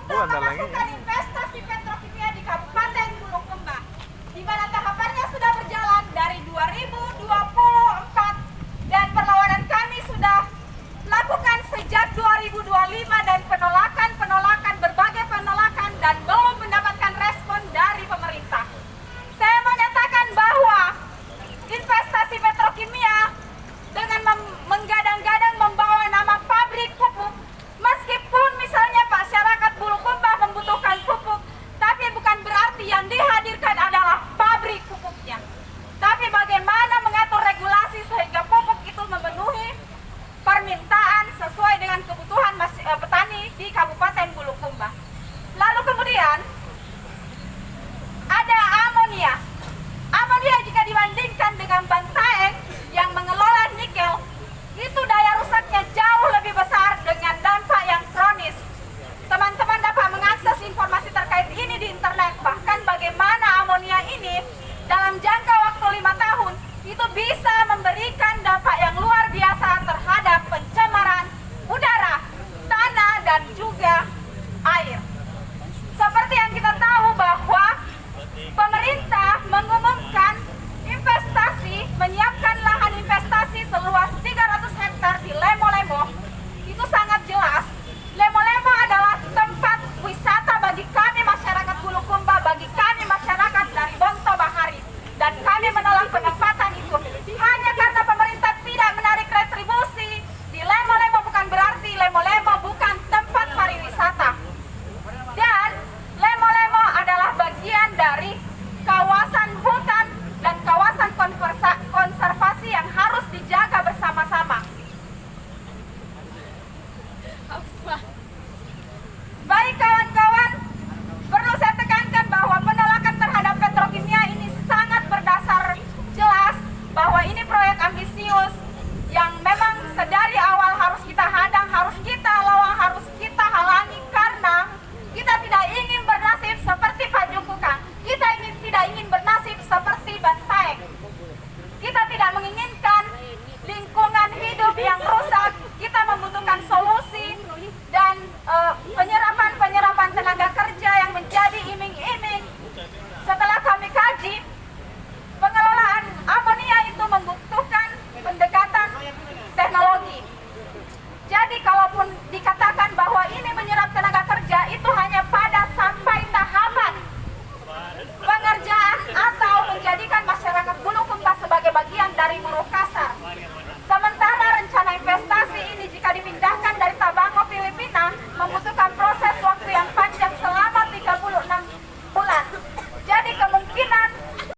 untuk memasukkan investasi petrokimia di Kabupaten Bulukumba, di mana tahapannya sudah berjalan dari 2024 dan perlawanan kami sudah lakukan sejak 2025 dan penolakan, berbagai penolakan dan belum mendapatkan respon dari pemerintah. Saya menyatakan bahwa investasi petrokimia dengan menggadang-gadang membawa nama pabrik pupuk, meskipun misalnya masyarakat Bulukumba membutuhkan pupuk, tapi bukan berarti yang dihadirkan adalah pabrik pupuknya. Tapi bagaimana mengatur regulasi sehingga pupuk itu memenuhi permintaan sesuai dengan kebutuhan petani di Kabupaten Bulukumba. Lalu kemudian ada amonia. Amonia jika dibandingkan dengan Bantaeng yang mengelola nikel, itu daya rusaknya jauh lebih besar dengan dampak yang kronis. Teman-teman dapat mengakses informasi terkait ini di internet, bahkan bagaimana amonia ini dalam jangka waktu 5 tahun itu bisa memberikan dampak yang luar biasa terhadap pencemaran udara, tanah, dan juga air. Seperti yang kita tahu bahwa pemerintah mengumumkan